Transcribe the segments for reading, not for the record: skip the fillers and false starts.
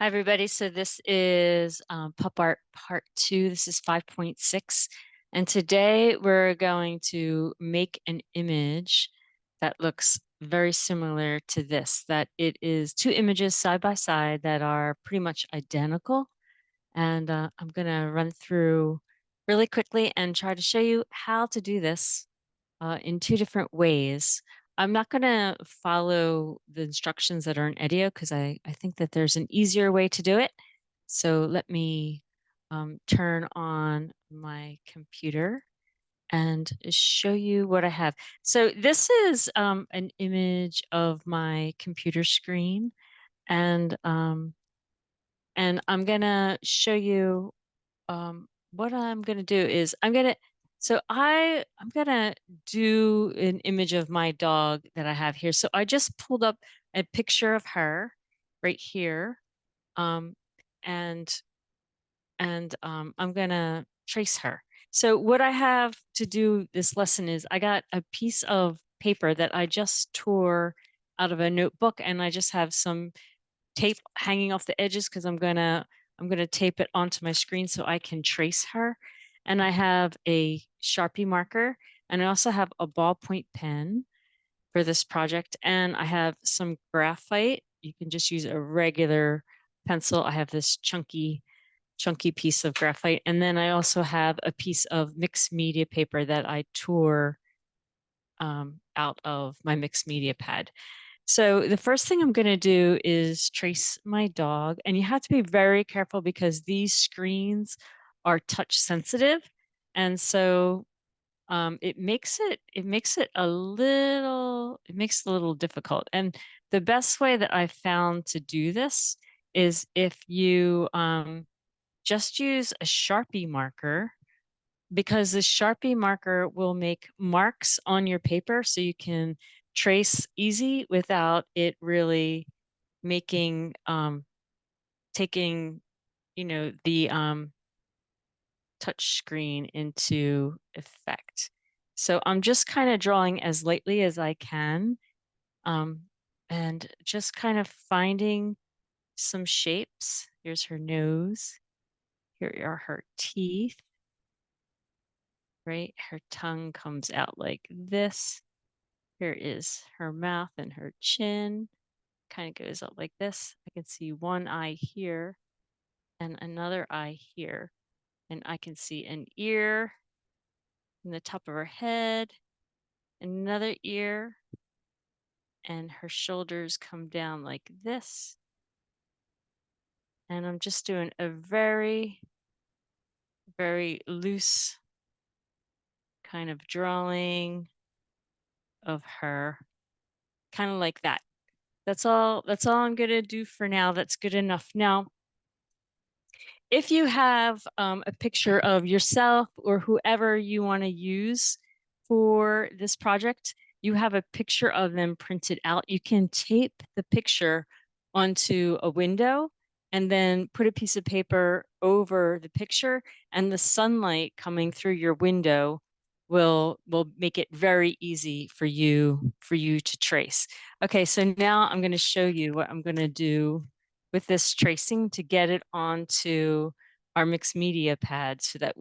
Hi, everybody. So this is Pup Art Part 2. This is 5.6. And today we're going to make an image that looks very similar to this, that it is two images side by side that are pretty much identical. And I'm going to run through really quickly and try to show you how to do this in two different ways. I'm not going to follow the instructions that are in Edio because I think that there's an easier way to do it. So let me turn on my computer and show you what I have. So this is an image of my computer screen, and I'm gonna show you what I'm gonna do is I'm gonna do an image of my dog that I have here. So I just pulled up a picture of her right here. Um, and I'm gonna trace her. So what I have to do this lesson is I got a piece of paper that I just tore out of a notebook, and I just have some tape hanging off the edges because I'm gonna tape it onto my screen so I can trace her. And I have a Sharpie marker, and I also have a ballpoint pen for this project. And I have some graphite. You can just use a regular pencil. I have this chunky piece of graphite. And then I also have a piece of mixed media paper that I tore out of my mixed media pad. So the first thing I'm going to do is trace my dog, and you have to be very careful because these screens are touch sensitive, and so it makes it a little difficult. And the best way that I found to do this is if you just use a Sharpie marker, because the Sharpie marker will make marks on your paper so you can trace easy without it really making taking the touch screen into effect. So I'm just kind of drawing as lightly as I can, um, and just kind of finding some shapes. Here's her nose. Here are her teeth, right? Her tongue comes out like this. Here is her mouth and her chin. Kind of goes up like this. I can see one eye here and another eye here. And I can see an ear in the top of her head, another ear, and her shoulders come down like this. And I'm just doing a very, very loose kind of drawing of her, kind of like that. That's all I'm gonna do for now. That's good enough. Now, if you have a picture of yourself or whoever you want to use for this project, you have a picture of them printed out, you can tape the picture onto a window and then put a piece of paper over the picture, and the sunlight coming through your window will make it very easy for you to trace. Okay, so now I'm going to show you what I'm going to do with this tracing to get it onto our mixed media pad so that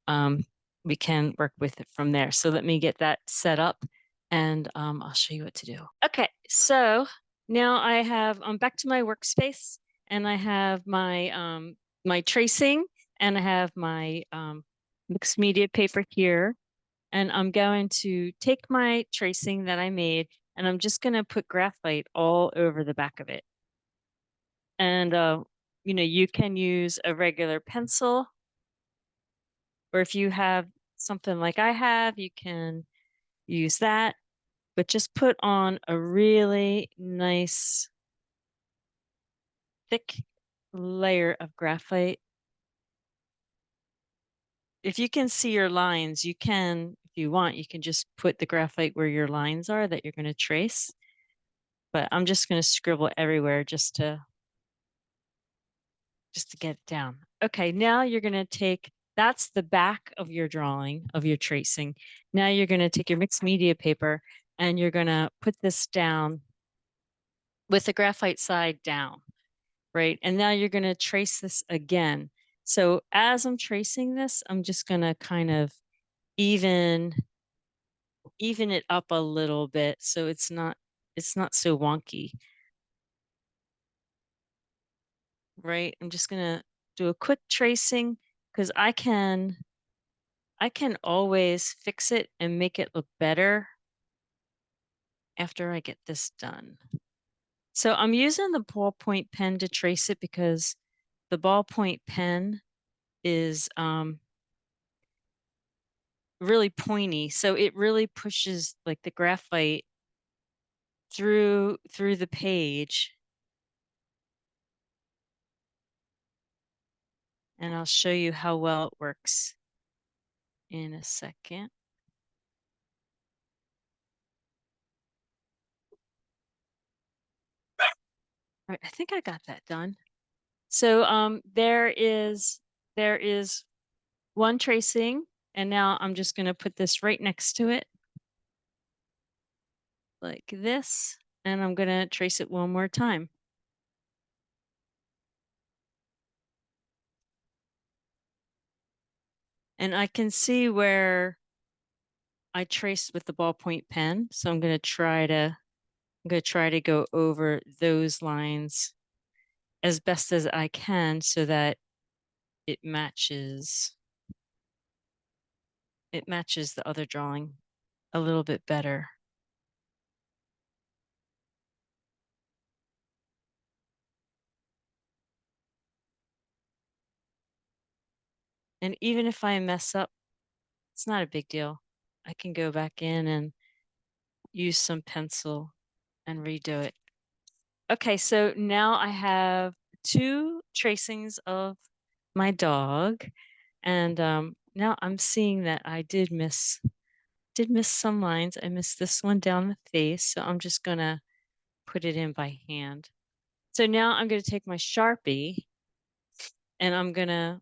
um, we can work with it from there. So let me get that set up, and I'll show you what to do. Okay, so now I have back to my workspace, and I have my tracing, and I have my mixed media paper here, and I'm going to take my tracing that I made, and I'm just going to put graphite all over the back of it. And you can use a regular pencil, or if you have something like I have, you can use that, but just put on a really nice thick layer of graphite. If you can see your lines, you can, if you want, you can just put the graphite where your lines are that you're going to trace. But I'm just going to scribble everywhere just to get it down. Okay, now you're going to take, that's the back of your drawing, of your tracing. Now you're going to take your mixed media paper and you're going to put this down with the graphite side down. right? And now you're gonna trace this again. So as I'm tracing this, I'm just gonna kind of even even it up a little bit so it's not so wonky, right? I'm just gonna do a quick tracing because I can always fix it and make it look better after I get this done. So I'm using the ballpoint pen to trace it because the ballpoint pen is really pointy. So it really pushes like the graphite through the page. And I'll show you how well it works in a second. All right, I think I got that done. So there is one tracing, and now I'm just going to put this right next to it like this, and I'm going to trace it one more time. And I can see where I traced with the ballpoint pen, so I'm going to try to go over those lines as best as I can so that it matches the other drawing a little bit better. And even if I mess up, it's not a big deal. I can go back in and use some pencil and redo it. Okay, so now I have two tracings of my dog, and now I'm seeing that I did miss some lines. I missed this one down the face, so I'm just gonna put it in by hand. So now I'm gonna take my Sharpie and I'm gonna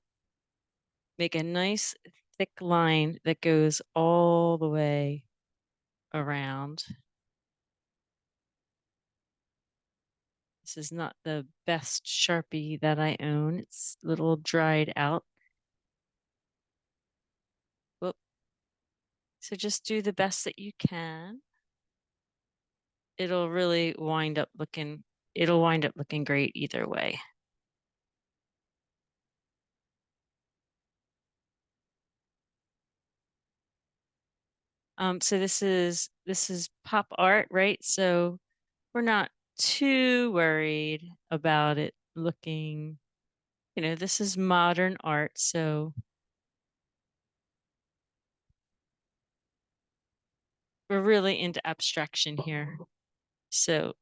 make a nice thick line that goes all the way around. This is not the best Sharpie that I own. It's a little dried out. Whoop. So just do the best that you can. It'll really wind up looking, it'll wind up looking great either way. So this is pop art, right? So we're not too worried about it looking, you know, this is modern art, so we're really into abstraction here. So,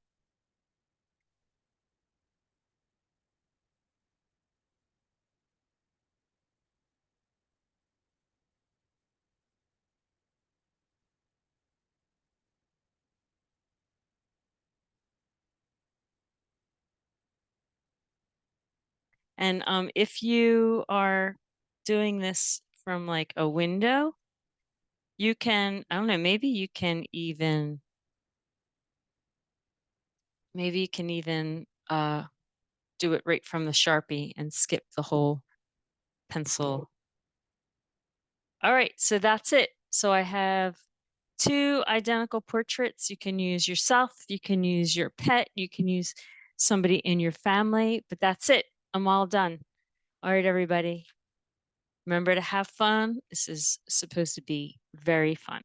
and if you are doing this from like a window, you can, I don't know, maybe you can even do it right from the Sharpie and skip the whole pencil. All right, so that's it. So I have two identical portraits. You can use yourself, you can use your pet, you can use somebody in your family, but that's it. I'm all done. All right, everybody. Remember to have fun. This is supposed to be very fun.